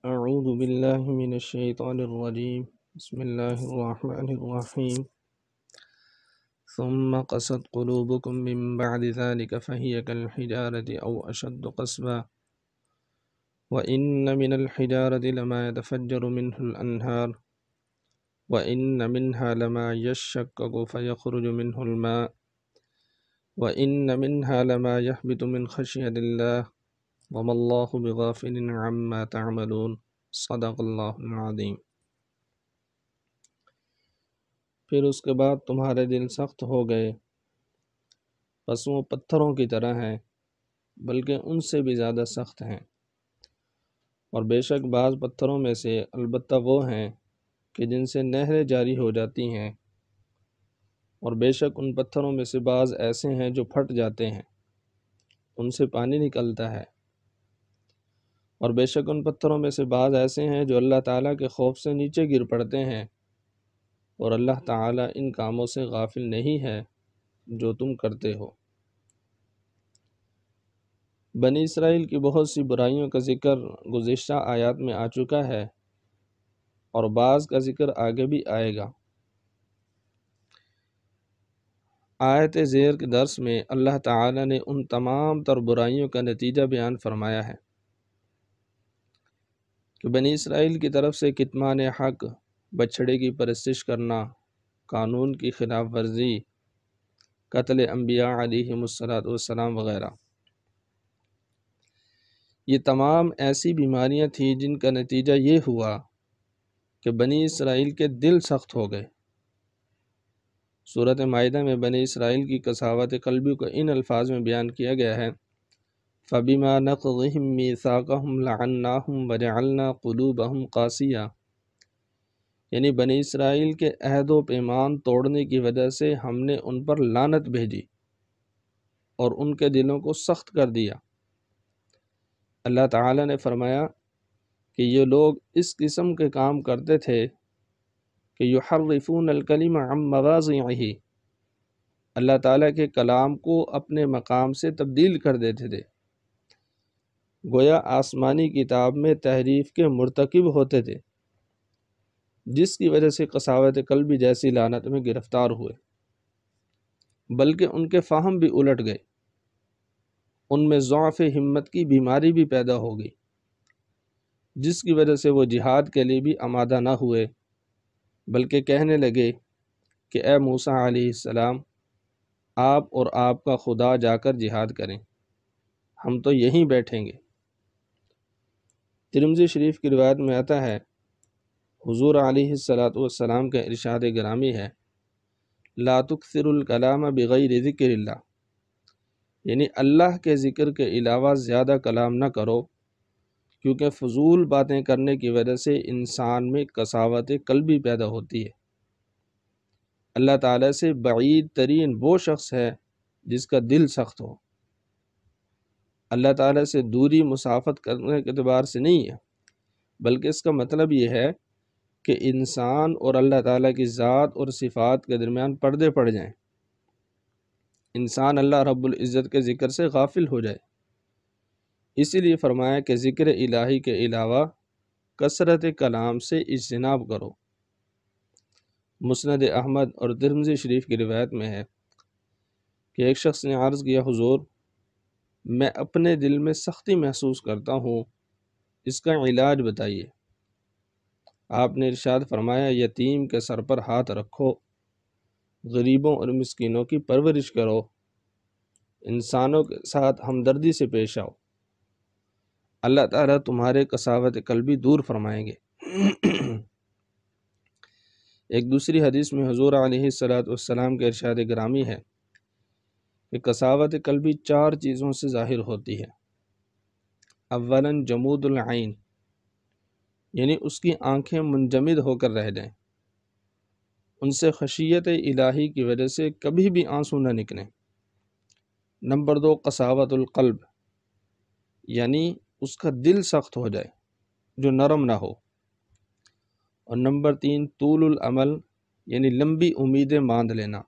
أعوذ بالله من الشيطان الرجيم. بسم الله الرحمن الرحيم. ثم قست قلوبكم من بعد ذلك فهي كالحجارة أو أشد قسوة وإن من الحجارة لما يتفجر منه الأنهار وإن منها لما يشقق فيخرج منه الماء وإن منها لما يهبط من خشية الله وما الله بغافل عما تعملون. صدق اللہ العظیم۔ پھر اس کے بعد تمہارے دل سخت ہو گئے، پس وہ پتھروں کی طرح ہیں، بلکہ ان سے بھی زیادہ سخت ہیں۔ اور بے شک بعض پتھروں میں سے البتہ وہ ہیں کہ جن سے نہریں جاری ہو جاتی ہیں، اور بے شک ان پتھروں میں سے بعض ایسے ہیں جو پھٹ جاتے ہیں، ان سے پانی نکلتا ہے۔ اور بے شک ان پتھروں میں سے بعض ایسے ہیں جو اللہ تعالیٰ کے خوف سے نیچے گر پڑتے ہیں، اور اللہ تعالیٰ ان کاموں سے غافل نہیں ہے جو تم کرتے ہو۔ بنی اسرائیل کی بہت سی برائیوں کا ذکر گزشتہ آیات میں آ چکا ہے، اور بعض کا ذکر آگے بھی آئے گا۔ آیت زیر کے درس میں اللہ تعالیٰ نے ان تمام تر برائیوں کا نتیجہ بیان فرمایا ہے کہ بنی اسرائیل کی طرف سے کتمان حق، بچھڑے کی پرستش کرنا، قانون کی خلاف ورزی، قتل انبیاء علیہم السلام وغیرہ، یہ تمام ایسی بیماریاں تھیں جن کا نتیجہ یہ ہوا کہ بنی اسرائیل کے دل سخت ہو گئے۔ سورۃ مائدہ میں بنی اسرائیل کی قساوت قلبی کو ان الفاظ میں بیان کیا گیا ہے: فَبِمَا نَقْضِهِم مِّيثَاقَهُمْ لَعَنَّاهُمْ وَجَعَلْنَا قُلُوبَهُمْ قَاسِيَةً، یعنی بنی اسرائیل کے عہد و پیمان توڑنے کی وجہ سے ہم نے ان پر لعنت بھیجی اور ان کے دلوں کو سخت کر دیا۔ اللہ تعالیٰ نے فرمایا کہ یہ لوگ اس قسم کے کام کرتے تھے کہ یحرفون الکلم عن مواضعہ، اللہ تعالیٰ کے کلام کو اپنے مقام سے تبدیل کر دیتے تھے، گویا آسمانی کتاب میں تحریف کے مرتکب ہوتے تھے، جس کی وجہ سے قساوت قلبی جیسی لعنت میں گرفتار ہوئے، بلکہ ان کے فہم بھی الٹ گئے، ان میں ضعف ہمت کی بیماری بھی پیدا ہو گئی، جس کی وجہ سے وہ جہاد کے لیے بھی آمادہ نہ ہوئے، بلکہ کہنے لگے کہ اے موسیٰ علیہ السلام، آپ اور آپ کا خدا جا کر جہاد کریں، ہم تو یہیں بیٹھیں گے۔ ترمذی شریف کی روایت میں آتا ہے، حضور علیہ السلام کا ارشاد گرامی ہے: لا تکثر الکلام بغیر ذکر اللہ، یعنی اللہ کے ذکر کے علاوہ زیادہ کلام نہ کرو، کیونکہ فضول باتیں کرنے کی وجہ سے انسان میں قساوت قلبی پیدا ہوتی ہے۔ اللہ تعالیٰ سے بعید ترین وہ شخص ہے جس کا دل سخت ہو۔ اللہ تعالیٰ سے دوری مسافت کرنے کے اعتبار سے نہیں ہے، بلکہ اس کا مطلب یہ ہے کہ انسان اور اللہ تعالیٰ کی ذات اور صفات کے درمیان پردے پڑ جائیں، انسان اللہ رب العزت کے ذکر سے غافل ہو جائے۔ اسی لیے فرمایا کہ ذکر الہی کے علاوہ کثرت کلام سے اجتناب کرو۔ مسند احمد اور ترمذی شریف کی روایت میں ہے کہ ایک شخص نے عرض کیا، حضور، میں اپنے دل میں سختی محسوس کرتا ہوں، اس کا علاج بتائیے۔ آپ نے ارشاد فرمایا، یتیم کے سر پر ہاتھ رکھو، غریبوں اور مسکینوں کی پرورش کرو، انسانوں کے ساتھ ہمدردی سے پیش آؤ، اللہ تعالیٰ تمہارے قساوت قلبی دور فرمائیں گے۔ ایک دوسری حدیث میں حضور علیہ السلام کے ارشاد گرامی ہے کہ قساوت قلبی 4 چیزوں سے ظاہر ہوتی ہے۔ اولاً جمود العین، یعنی اس کی آنکھیں منجمد ہو کر رہ جائیں، ان سے خشیت الہی کی وجہ سے کبھی بھی آنسو نہ نکلیں۔ نمبر 2 قساوت القلب، یعنی اس کا دل سخت ہو جائے جو نرم نہ ہو۔ اور نمبر 3 طول العمل، یعنی لمبی امیدیں باندھ لینا۔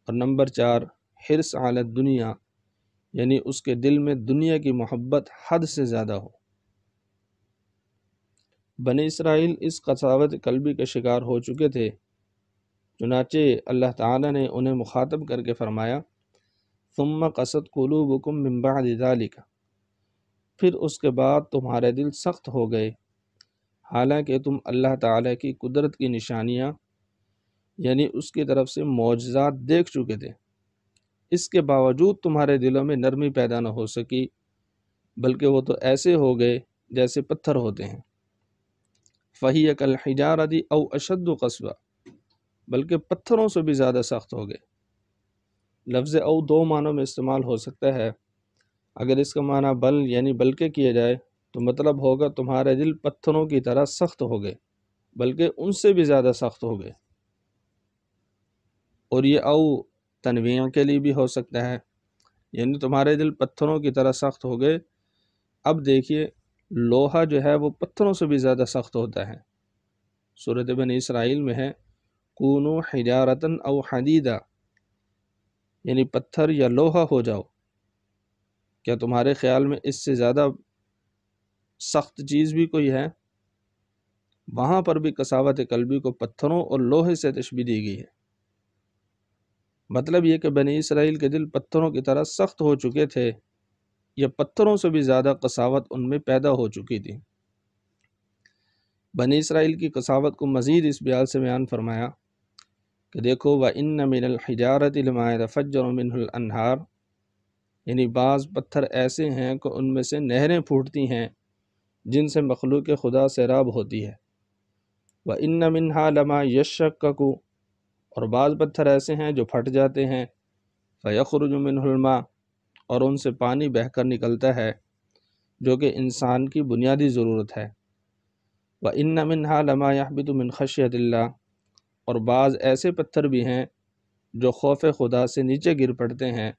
اور نمبر 4 حرص علی الدنیا، یعنی اس کے دل میں دنیا کی محبت حد سے زیادہ ہو۔ بنی اسرائیل اس قساوت قلبی کا شکار ہو چکے تھے، چنانچہ اللہ تعالیٰ نے انہیں مخاطب کر کے فرمایا ثم قست قلوبکم من بعد ذلک، پھر اس کے بعد تمہارے دل سخت ہو گئے، حالانکہ تم اللہ تعالیٰ کی قدرت کی نشانیاں یعنی اس کی طرف سے معجزات دیکھ چکے تھے، اس کے باوجود تمہارے دلوں میں نرمی پیدا نہ ہو سکی، بلکہ وہ تو ایسے ہو گئے جیسے پتھر ہوتے ہیں۔ فَهِيَ كَالْحِجَارَةِ أَوْ أَشَدُّ قَسْوَةً، بلکہ پتھروں سے بھی زیادہ سخت ہو گئے۔ لفظ او دو معنوں میں استعمال ہو سکتا ہے۔ اگر اس کا معنی بل یعنی بلکہ کیا جائے تو مطلب ہوگا تمہارے دل پتھروں کی طرح سخت ہو گئے، بلکہ ان سے بھی زیادہ سخت ہو گئے۔ اور یہ او تنویع کے لیے بھی ہو سکتا ہے، یعنی تمہارے دل پتھروں کی طرح سخت ہو گئے۔ اب دیکھیے لوہا جو ہے وہ پتھروں سے بھی زیادہ سخت ہوتا ہے۔ سورۃ بنی اسرائیل میں ہے کونوا حجارۃ او حدیدا، یعنی پتھر یا لوہا ہو جاؤ۔ کیا تمہارے خیال میں اس سے زیادہ سخت چیز بھی کوئی ہے؟ وہاں پر بھی قساوت قلبی کو پتھروں اور لوہے سے تشبیہ دی گئی ہے۔ مطلب یہ کہ بنی اسرائیل کے دل پتھروں کی طرح سخت ہو چکے تھے، یا پتھروں سے بھی زیادہ قساوت ان میں پیدا ہو چکی تھی۔ بنی اسرائیل کی قساوت کو مزید اس بیان سے بیان فرمایا کہ دیکھو وَإِنَّ مِنَ الْحِجَارَةِ لَمَا يَتَفَجَّرُ مِنْهُ الْأَنْهَارُ، یعنی بعض پتھر ایسے ہیں کہ ان میں سے نہریں پھوٹتی ہیں جن سے مخلوق خدا سیراب ہوتی ہے۔ وَإِنَّ مِنْهَا لَمَا يَشَّقَّقُ، اور بعض پتھر ایسے ہیں جو پھٹ جاتے ہیں، فَيَخْرُجُ مِنْهُ الْمَاءُ، اور ان سے پانی بہہ کر نکلتا ہے جو کہ انسان کی بنیادی ضرورت ہے۔ وَإِنَّ مِنْهَا لَمَا يَحْبِطُ مِنْ خَشْيَةِ اللَّهِ، اور بعض ایسے پتھر بھی ہیں جو خوف خدا سے نیچے گر پڑتے ہیں،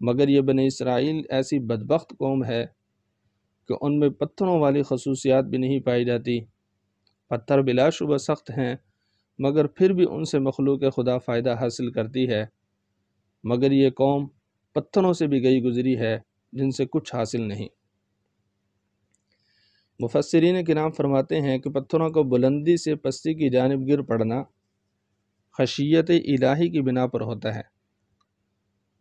مگر یہ بنی اسرائیل ایسی بدبخت قوم ہے کہ ان میں پتھروں والی خصوصیات بھی نہیں پائی جاتی۔ پتھر بلا شبہ سخت ہیں، مگر پھر بھی ان سے مخلوق خدا فائدہ حاصل کرتی ہے، مگر یہ قوم پتھروں سے بھی گئی گزری ہے جن سے کچھ حاصل نہیں۔ مفسرین کرام فرماتے ہیں کہ پتھروں کو بلندی سے پستی کی جانب گر پڑنا خشیت الہی کی بنا پر ہوتا ہے،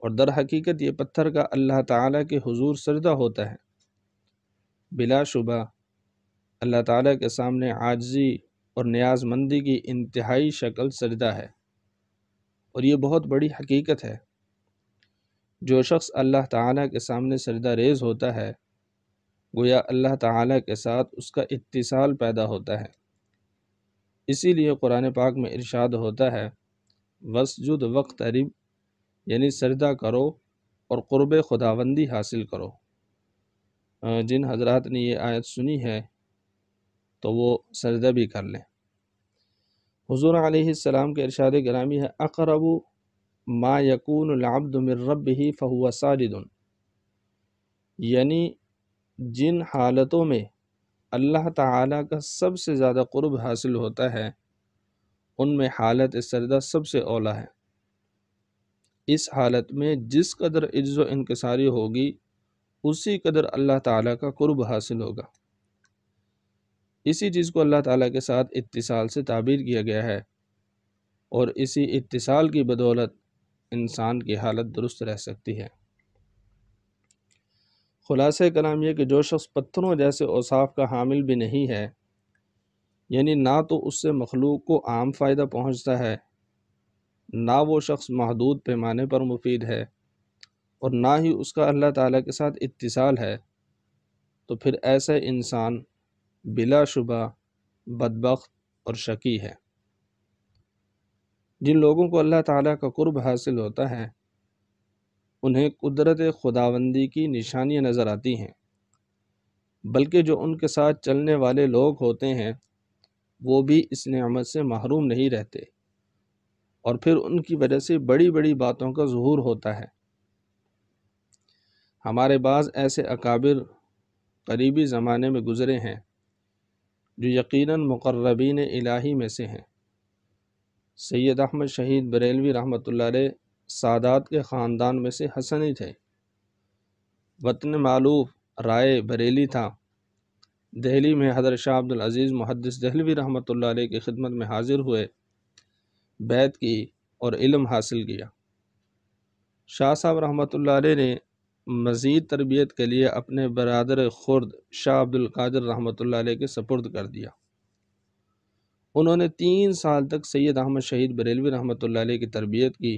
اور در حقیقت یہ پتھر کا اللہ تعالیٰ کے حضور سجدہ ہوتا ہے۔ بلا شبہ اللہ تعالیٰ کے سامنے عاجزی اور نیاز مندی کی انتہائی شکل سجدہ ہے، اور یہ بہت بڑی حقیقت ہے۔ جو شخص اللہ تعالیٰ کے سامنے سجدہ ریز ہوتا ہے، گویا اللہ تعالیٰ کے ساتھ اس کا اتصال پیدا ہوتا ہے۔ اسی لیے قرآن پاک میں ارشاد ہوتا ہے وَاسْجُدْ وَاقْتَرِب، یعنی سجدہ کرو اور قرب خداوندی حاصل کرو۔ جن حضرات نے یہ آیت سنی ہے تو وہ سجدہ بھی کر لیں۔ حضور علیہ السلام کے ارشاد گرامی ہے اقرب ما یکون العبد من ربہ فہو ساجد، یعنی جن حالتوں میں اللہ تعالیٰ کا سب سے زیادہ قرب حاصل ہوتا ہے ان میں حالت سجدہ سب سے اولیٰ ہے۔ اس حالت میں جس قدر عجز و انکساری ہوگی اسی قدر اللہ تعالیٰ کا قرب حاصل ہوگا۔ اسی چیز کو اللہ تعالیٰ کے ساتھ اتصال سے تعبیر کیا گیا ہے، اور اسی اتصال کی بدولت انسان کی حالت درست رہ سکتی ہے۔ خلاصہ کلام یہ کہ جو شخص پتھروں جیسے اوصاف کا حامل بھی نہیں ہے، یعنی نہ تو اس سے مخلوق کو عام فائدہ پہنچتا ہے، نہ وہ شخص محدود پیمانے پر مفید ہے، اور نہ ہی اس کا اللہ تعالیٰ کے ساتھ اتصال ہے، تو پھر ایسا انسان بلا شبہ بدبخت اور شقی ہے۔ جن لوگوں کو اللہ تعالیٰ کا قرب حاصل ہوتا ہے انہیں قدرت خداوندی کی نشانیاں نظر آتی ہیں، بلکہ جو ان کے ساتھ چلنے والے لوگ ہوتے ہیں وہ بھی اس نعمت سے محروم نہیں رہتے، اور پھر ان کی وجہ سے بڑی بڑی باتوں کا ظہور ہوتا ہے۔ ہمارے بعض ایسے اکابر قریبی زمانے میں گزرے ہیں جو یقیناً مقربین الہی میں سے ہیں۔ سید احمد شہید بریلوی رحمۃ اللہ علیہ سادات کے خاندان میں سے حسنی تھے۔ وطن معلوف رائے بریلی تھا، دہلی میں حضرت شاہ عبد العزیز محدث دہلوی رحمۃ اللہ علیہ کی خدمت میں حاضر ہوئے، بیعت کی اور علم حاصل کیا۔ شاہ صاحب رحمۃ اللہ علیہ نے مزید تربیت کے لیے اپنے برادر خرد شاہ عبد القادر رحمۃ اللہ علیہ کے سپرد کر دیا۔ انہوں نے 3 سال تک سید احمد شہید بریلوی رحمۃ اللہ علیہ کی تربیت کی۔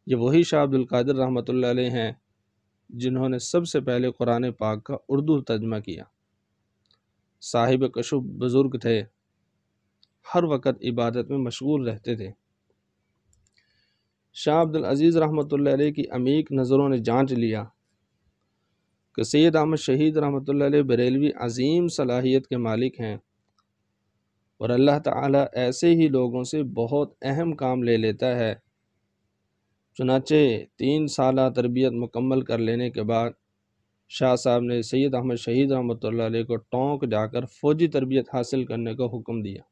یہ وہی شاہ عبد القادر رحمۃ اللہ علیہ ہیں جنہوں نے سب سے پہلے قرآن پاک کا اردو ترجمہ کیا۔ صاحب کشف بزرگ تھے، ہر وقت عبادت میں مشغول رہتے تھے۔ شاہ عبد العزیز رحمۃ اللہ علیہ کی عمیق نظروں نے جانچ لیا کہ سید احمد شہید رحمۃ اللہ علیہ بریلوی عظیم صلاحیت کے مالک ہیں، اور اللہ تعالیٰ ایسے ہی لوگوں سے بہت اہم کام لے لیتا ہے۔ چنانچہ 3 سالہ تربیت مکمل کر لینے کے بعد شاہ صاحب نے سید احمد شہید رحمۃ اللہ علیہ کو ٹونک جا کر فوجی تربیت حاصل کرنے کا حکم دیا۔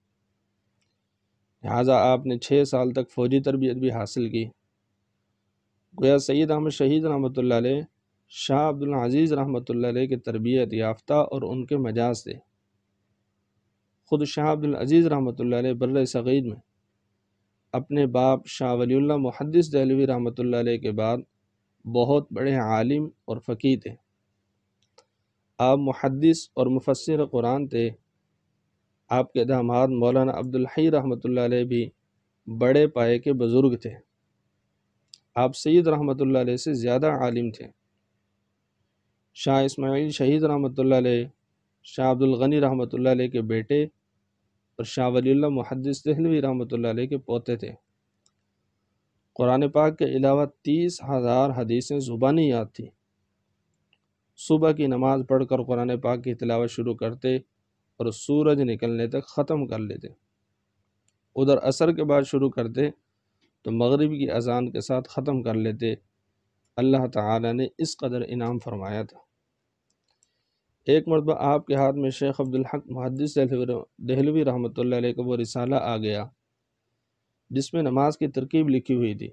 لہٰذا آپ نے 6 سال تک فوجی تربیت بھی حاصل کی۔ گویا سید احمد شہید رحمۃ اللہ علیہ شاہ عبد العزیز رحمۃ اللہ علیہ کی تربیت یافتہ اور ان کے مجاز تھے۔ خود شاہ عبد العزیز رحمۃ اللہ علیہ بر صغیر میں اپنے باپ شاہ ولی اللہ محدث دہلوی رحمۃ اللہ علیہ کے بعد بہت بڑے عالم اور فقیہ تھے۔ آپ محدث اور مفسر قرآن تھے۔ آپ کے داماد مولانا عبد الحی رحمۃ اللہ علیہ بھی بڑے پائے کے بزرگ تھے۔ آپ سید رحمۃ اللہ علیہ سے زیادہ عالم تھے۔ شاہ اسماعیل شہید رحمۃ اللہ علیہ شاہ عبد الغنی رحمۃ اللہ علیہ کے بیٹے اور شاہ ولی اللہ محدث دہلوی رحمۃ اللہ علیہ کے پوتے تھے۔ قرآن پاک کے علاوہ 30,000 حدیثیں زبانی یاد تھیں۔ صبح کی نماز پڑھ کر قرآن پاک کی تلاوت شروع کرتے اور سورج نکلنے تک ختم کر لیتے۔ ادھر عصر کے بعد شروع کرتے تو مغرب کی اذان کے ساتھ ختم کر لیتے۔ اللہ تعالی نے اس قدر انعام فرمایا تھا۔ ایک مرتبہ آپ کے ہاتھ میں شیخ عبدالحق محدث دہلوی رحمۃ اللہ علیہ کا وہ رسالہ آ گیا جس میں نماز کی ترکیب لکھی ہوئی تھی۔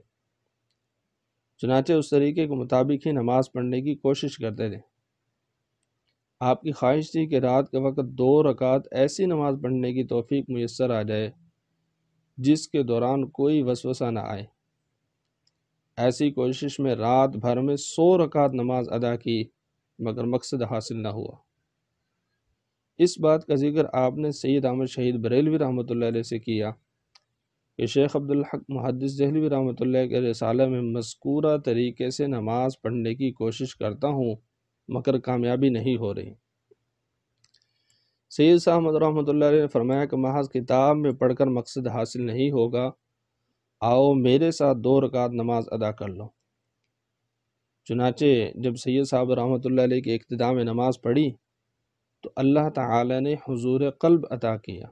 چنانچہ اس طریقے کے مطابق ہی نماز پڑھنے کی کوشش کرتے تھے۔ آپ کی خواہش تھی کہ رات کے وقت 2 رکعت ایسی نماز پڑھنے کی توفیق میسر آ جائے جس کے دوران کوئی وسوسہ نہ آئے۔ ایسی کوشش میں رات بھر میں 100 رکعت نماز ادا کی، مگر مقصد حاصل نہ ہوا۔ اس بات کا ذکر آپ نے سید احمد شہید بریلوی رحمۃ اللہ علیہ سے کیا کہ شیخ عبدالحق محدث دہلوی رحمۃ اللہ کے رسالہ میں مذکورہ طریقے سے نماز پڑھنے کی کوشش کرتا ہوں مگر کامیابی نہیں ہو رہی۔ سید صاحب رحمۃ اللہ علیہ نے فرمایا کہ محض کتاب میں پڑھ کر مقصد حاصل نہیں ہوگا، آؤ میرے ساتھ 2 رکعت نماز ادا کر لو۔ چنانچہ جب سید صاحب رحمۃ اللہ علیہ کی ابتداء میں نماز پڑھی تو اللہ تعالی نے حضور قلب عطا کیا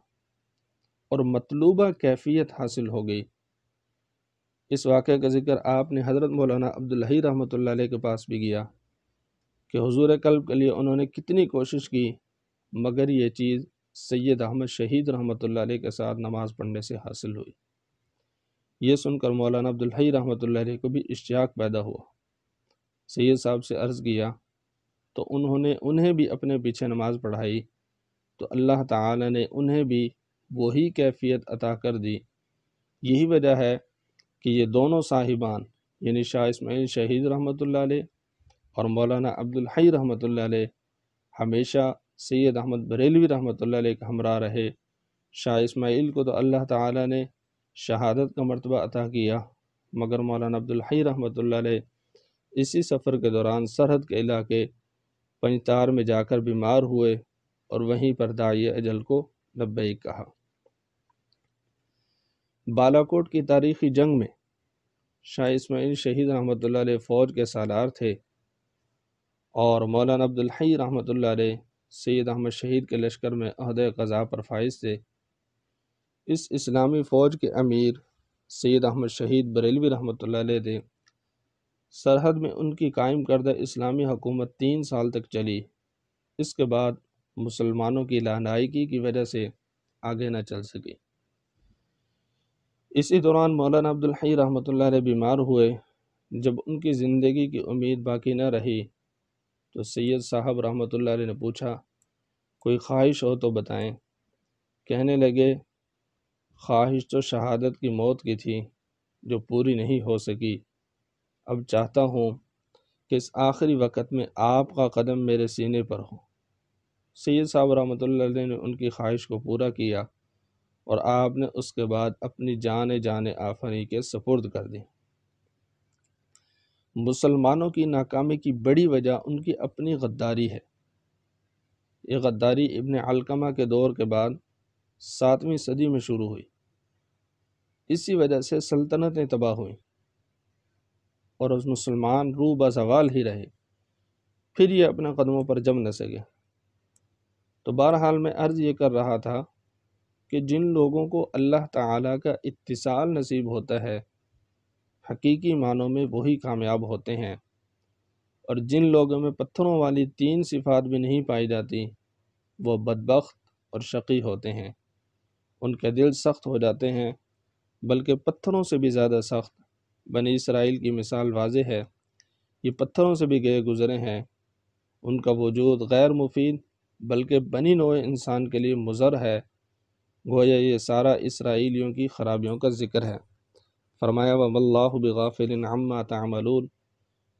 اور مطلوبہ کیفیت حاصل ہو گئی۔ اس واقعے کا ذکر آپ نے حضرت مولانا عبدالحی رحمۃ اللہ علیہ کے پاس بھی کیا کہ حضور قلب کے لیے انہوں نے کتنی کوشش کی، مگر یہ چیز سید احمد شہید رحمۃ اللہ علیہ کے ساتھ نماز پڑھنے سے حاصل ہوئی۔ یہ سن کر مولانا عبدالحی رحمۃ اللہ علیہ کو بھی اشتیاق پیدا ہوا۔ سید صاحب سے عرض کیا تو انہیں بھی اپنے پیچھے نماز پڑھائی تو اللہ تعالی نے انہیں بھی وہی کیفیت عطا کر دی۔ یہی وجہ ہے کہ یہ دونوں صاحبان یعنی شاہ اسماعیل شہید رحمۃ اللہ علیہ اور مولانا عبدالحی رحمۃ اللہ علیہ ہمیشہ سید احمد بریلوی رحمۃ اللہ علیہ کے ہمراہ رہے۔ شاہ اسماعیل کو تو اللہ تعالی نے شہادت کا مرتبہ عطا کیا، مگر مولانا عبدالحی رحمۃ اللہ علیہ اسی سفر کے دوران سرحد کے علاقے پنجتار میں جا کر بیمار ہوئے اور وہیں پر داعی اجل کو لبیک کہا۔ بالاکوٹ کی تاریخی جنگ میں شاہ اسماعیل شہید رحمۃ اللہ علیہ فوج کے سالار تھے اور مولانا عبدالحی رحمۃ اللہ علیہ سید احمد شہید کے لشکر میں عہدہ قضاء پر فائز تھے۔ اس اسلامی فوج کے امیر سید احمد شہید بریلوی رحمۃ اللہ علیہ تھے۔ سرحد میں ان کی قائم کردہ اسلامی حکومت 3 سال تک چلی۔ اس کے بعد مسلمانوں کی لانائکی کی وجہ سے آگے نہ چل سکی۔ اسی دوران مولانا عبدالحی رحمۃ اللہ علیہ بیمار ہوئے۔ جب ان کی زندگی کی امید باقی نہ رہی تو سید صاحب رحمۃ اللہ علیہ نے پوچھا کوئی خواہش ہو تو بتائیں۔ کہنے لگے خواہش تو شہادت کی موت کی تھی جو پوری نہیں ہو سکی، اب چاہتا ہوں کہ اس آخری وقت میں آپ کا قدم میرے سینے پر ہو۔ سید صاحب رحمۃ اللہ علیہ نے ان کی خواہش کو پورا کیا اور آپ نے اس کے بعد اپنی جان آفریں کے سپرد کر دی۔ مسلمانوں کی ناکامی کی بڑی وجہ ان کی اپنی غداری ہے۔ یہ غداری ابن علقمہ کے دور کے بعد 7ویں صدی میں شروع ہوئی۔ اسی وجہ سے سلطنتیں تباہ ہوئیں اور اس مسلمان روح بزوال ہی رہے، پھر یہ اپنے قدموں پر جم نہ سکے۔ تو بہرحال میں عرض یہ کر رہا تھا کہ جن لوگوں کو اللہ تعالیٰ کا اتصال نصیب ہوتا ہے حقیقی معنوں میں وہی کامیاب ہوتے ہیں، اور جن لوگوں میں پتھروں والی 3 صفات بھی نہیں پائی جاتی وہ بدبخت اور شقی ہوتے ہیں۔ ان کے دل سخت ہو جاتے ہیں، بلکہ پتھروں سے بھی زیادہ سخت۔ بنی اسرائیل کی مثال واضح ہے، یہ پتھروں سے بھی گئے گزرے ہیں، ان کا وجود غیر مفید بلکہ بنی نوع انسان کے لیے مضر ہے۔ گویا یہ سارا اسرائیلیوں کی خرابیوں کا ذکر ہے۔ فرمایا وَمَا اللَّهُ بِغَافِلٍ عَمَّا تَعْمَلُونَ،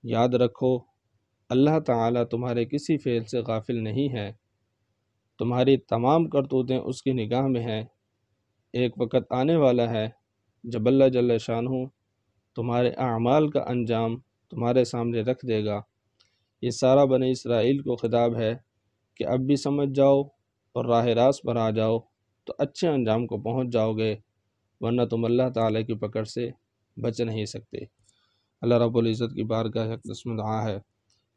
یاد رکھو اللہ تعالیٰ تمہارے کسی فعل سے غافل نہیں ہے، تمہاری تمام کرتوتیں اس کی نگاہ میں ہیں۔ ایک وقت آنے والا ہے جب اللہ جل شانہ تمہارے اعمال کا انجام تمہارے سامنے رکھ دے گا۔ یہ سارا بنی اسرائیل کو خطاب ہے کہ اب بھی سمجھ جاؤ اور راہ راست پر آ جاؤ تو اچھے انجام کو پہنچ جاؤ گے، ورنہ تم اللہ تعالیٰ کی پکڑ سے بچ نہیں سکتے۔ اللہ رب العزت کی بارگاہ اقدس میں دعا ہے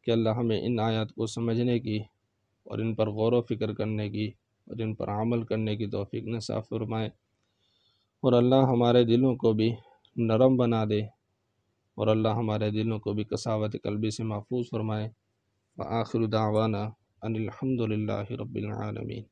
کہ اللہ ہمیں ان آیات کو سمجھنے کی اور ان پر غور و فکر کرنے کی اور ان پر عمل کرنے کی توفیق نصیب فرمائے، اور اللہ ہمارے دلوں کو بھی نرم بنا دے، اور اللہ ہمارے دلوں کو بھی قساوت قلبی سے محفوظ فرمائے۔ وآخر دعوانا ان الحمد للہ رب العالمین۔